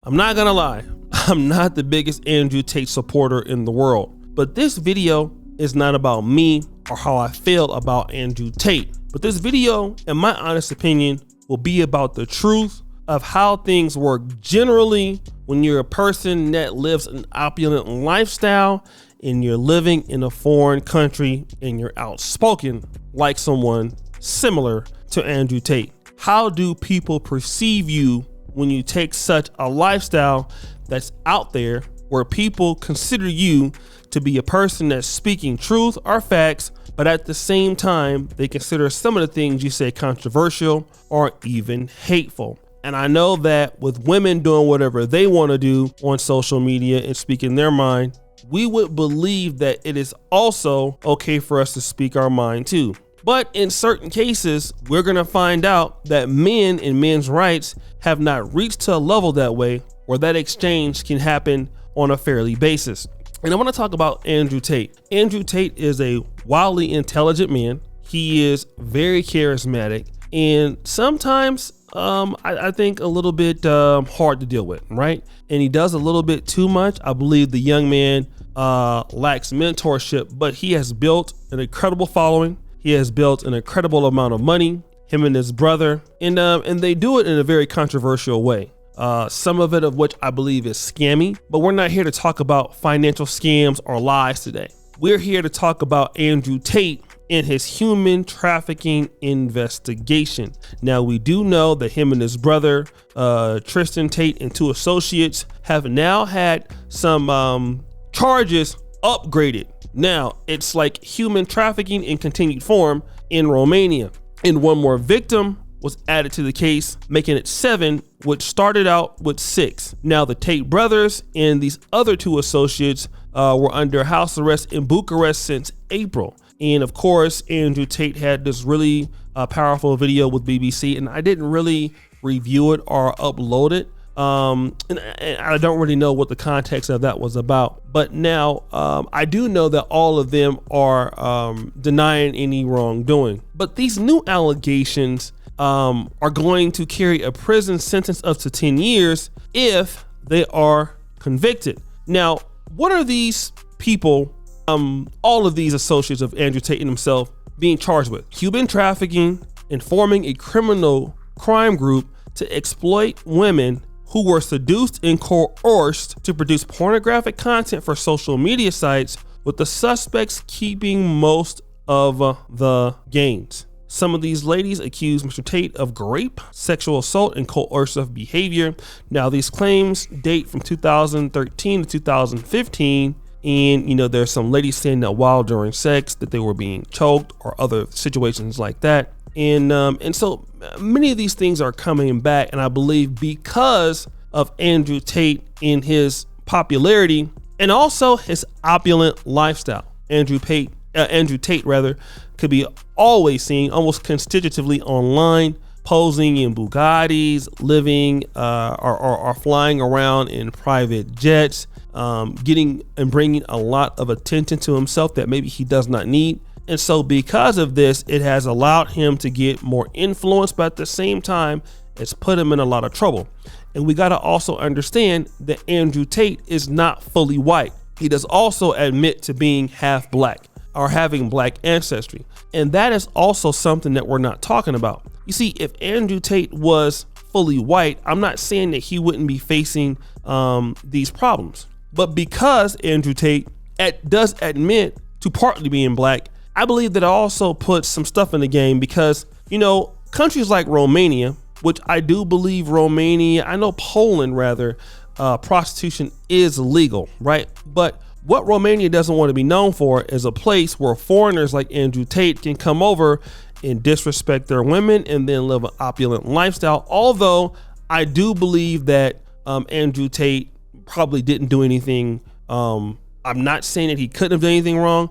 I'm not gonna lie, I'm not the biggest Andrew Tate supporter in the world, but this video is not about me or how I feel about Andrew Tate. But this video, in my honest opinion, will be about the truth of how things work generally when you're a person that lives an opulent lifestyle and you're living in a foreign country and you're outspoken like someone similar to Andrew Tate. How do people perceive you when you take such a lifestyle that's out there where people consider you to be a person that's speaking truth or facts, but at the same time, they consider some of the things you say controversial or even hateful? And I know that with women doing whatever they want to do on social media and speaking their mind, we would believe that it is also okay for us to speak our mind too. But in certain cases, we're going to find out that men and men's rights have not reached to a level that way where that exchange can happen on a fairly basis. And I want to talk about Andrew Tate. Andrew Tate is a wildly intelligent man. He is very charismatic and sometimes I think a little bit hard to deal with, right? And he does a little bit too much. I believe the young man lacks mentorship, but he has built an incredible following. He has built an incredible amount of money, him and his brother, and they do it in a very controversial way. Some of it of which I believe is scammy, but we're not here to talk about financial scams or lies today. We're here to talk about Andrew Tate and his human trafficking investigation. Now, we do know that him and his brother, Tristan Tate, and two associates have now had some charges upgraded. Now, it's like human trafficking in continued form in Romania. And one more victim was added to the case, making it 7, which started out with 6. Now, the Tate brothers and these other two associates were under house arrest in Bucharest since April. And of course, Andrew Tate had this really powerful video with BBC, and I didn't really review it or upload it. And I don't really know what the context of that was about. But now I do know that all of them are denying any wrongdoing. But these new allegations are going to carry a prison sentence up to 10 years if they are convicted. Now, what are these people, all of these associates of Andrew Tate and himself, being charged with? Human trafficking and forming a criminal crime group to exploit women who were seduced and coerced to produce pornographic content for social media sites, with the suspects keeping most of the gains. Some of these ladies accused Mr. Tate of rape, sexual assault, and coercive behavior. Now, these claims date from 2013 to 2015. And, you know, there's some ladies saying that while during sex that they were being choked or other situations like that. And so many of these things are coming back. And I believe because of Andrew Tate and his popularity and also his opulent lifestyle, Andrew Tate could be always seen almost constitutively online, posing in Bugattis, living or flying around in private jets, getting and bringing a lot of attention to himself that maybe he does not need. And so because of this, it has allowed him to get more influence, but at the same time, it's put him in a lot of trouble. And we got to also understand that Andrew Tate is not fully white. He does also admit to being half black or having black ancestry. And that is also something that we're not talking about. You see, if Andrew Tate was fully white, I'm not saying that he wouldn't be facing these problems. But because Andrew Tate does admit to partly being black, I believe that it also puts some stuff in the game because, you know, countries like Romania, which I do believe I know Poland rather, prostitution is legal, right? But what Romania doesn't want to be known for is a place where foreigners like Andrew Tate can come over and disrespect their women and then live an opulent lifestyle. Although I do believe that Andrew Tate probably didn't do anything. I'm not saying that he couldn't have done anything wrong,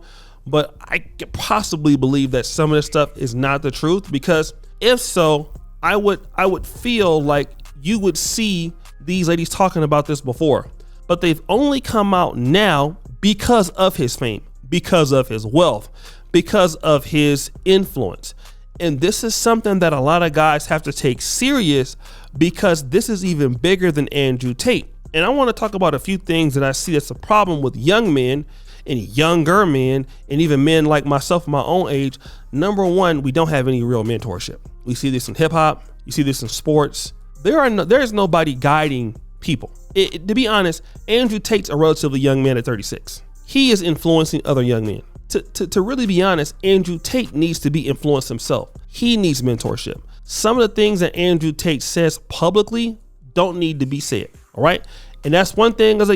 but I could possibly believe that some of this stuff is not the truth, because if so, I would feel like you would see these ladies talking about this before, but they've only come out now because of his fame, because of his wealth, because of his influence. And this is something that a lot of guys have to take serious, because this is even bigger than Andrew Tate. And I want to talk about a few things that I see that's a problem with young men and younger men, and even men like myself, my own age. Number one, we don't have any real mentorship. We see this in hip hop. You see this in sports. There is nobody guiding people. To be honest, Andrew Tate's a relatively young man at 36. He is influencing other young men. To really be honest, Andrew Tate needs to be influenced himself. He needs mentorship. Some of the things that Andrew Tate says publicly don't need to be said. All right. And that's one thing as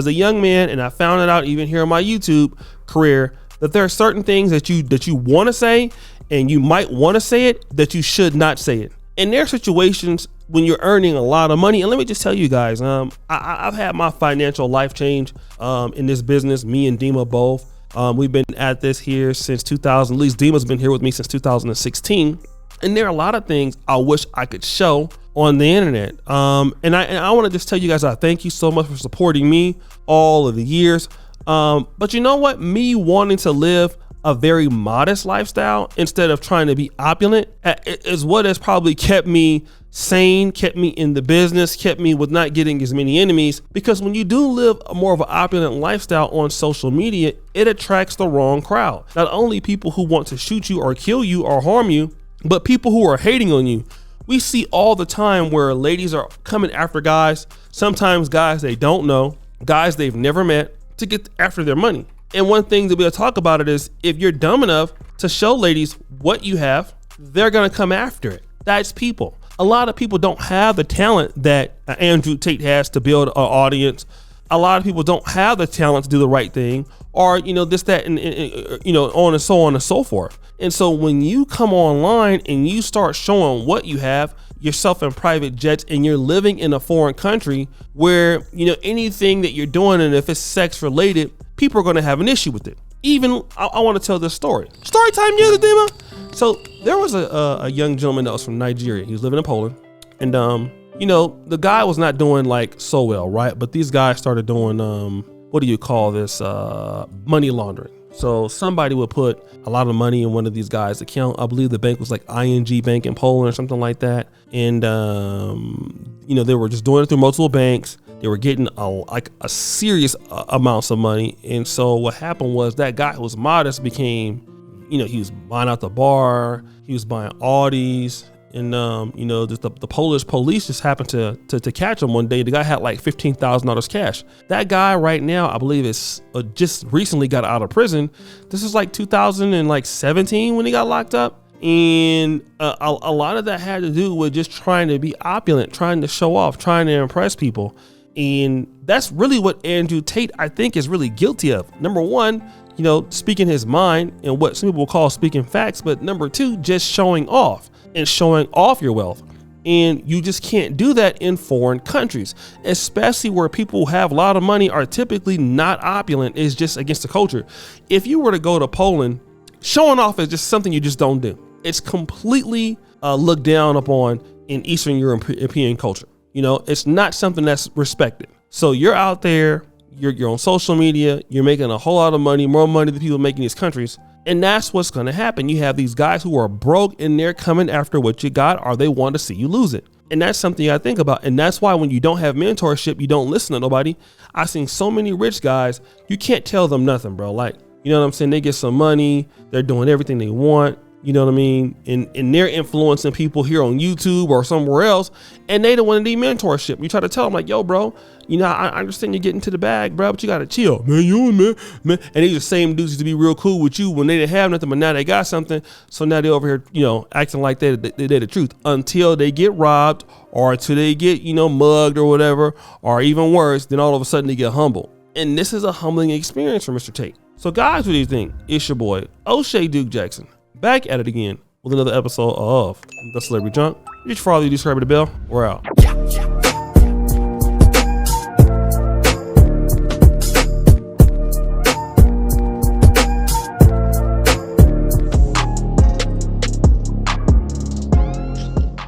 a young man, and I found it out even here in my YouTube career, that there are certain things that you want to say, and you might want to say it, that you should not say it. And there are situations when you're earning a lot of money. And let me just tell you guys, I've had my financial life change in this business. Me and Dima both. We've been at this here since 2000. At least Dima's been here with me since 2016. And there are a lot of things I wish I could show on the internet. And I want to just tell you guys, I thank you so much for supporting me all of the years. But you know what? Me wanting to live a very modest lifestyle instead of trying to be opulent is what has probably kept me sane, kept me in the business, kept me with not getting as many enemies. Because when you do live more of an opulent lifestyle on social media, it attracts the wrong crowd. Not only people who want to shoot you or kill you or harm you, but people who are hating on you. We see all the time where ladies are coming after guys, sometimes guys they don't know, guys they've never met, to get after their money. And one thing that we'll talk about it is, if you're dumb enough to show ladies what you have, they're gonna come after it. That's people. A lot of people don't have the talent that Andrew Tate has to build an audience. A lot of people don't have the talent to do the right thing, or this, that, and on and so forth. And so when you come online and you start showing what you have, yourself in private jets, and you're living in a foreign country where anything that you're doing, and if it's sex related, people are going to have an issue with it. Even I want to tell this story. Story time, Dima. So there was a young gentleman that was from Nigeria. He was living in Poland, and the guy was not doing like so well, right? But these guys started doing what do you call this? Money laundering. So somebody would put a lot of money in one of these guys' account. I believe the bank was like ING Bank in Poland or something like that. And they were just doing it through multiple banks. They were getting a serious amounts of money. And so what happened was, that guy who was modest became, he was buying out the bar, he was buying Audis. And the Polish police just happened to catch him one day. The guy had like $15,000 cash. That guy right now, I believe, is just recently got out of prison. This is like 2017 when he got locked up. And a lot of that had to do with just trying to be opulent, trying to show off, trying to impress people. And that's really what Andrew Tate, I think, is really guilty of. Number one, speaking his mind and what some people call speaking facts. But number two, just showing off and showing off your wealth. And you just can't do that in foreign countries, especially where people who have a lot of money are typically not opulent. It's just against the culture. If you were to go to Poland, showing off is just something you just don't do. It's completely looked down upon in Eastern European culture. It's not something that's respected. So you're out there, you're on social media, you're making a whole lot of money, more money than people make in these countries. And that's what's going to happen. You have these guys who are broke, and they're coming after what you got, or they want to see you lose it. And that's something I think about. And that's why when you don't have mentorship, you don't listen to nobody. I've seen so many rich guys, you can't tell them nothing, bro. Like, you know what I'm saying? They get some money, they're doing everything they want. You know what I mean? And they're influencing people here on YouTube or somewhere else, and they don't want to need mentorship. You try to tell them like, yo, bro, I understand you're getting to the bag, bro, but you got to chill, man. Man. And these are the same dudes used to be real cool with you when they didn't have nothing, but now they got something. So now they're over here, acting like they're the truth, until they get robbed, or until they get, mugged or whatever, or even worse, then all of a sudden they get humbled. And this is a humbling experience for Mr. Tate. So guys, what do you think? It's your boy, O'Shea Duke Jackson, back at it again with another episode of The Celebrity Junk. Reach for all of you, subscribe to the bell. We're out.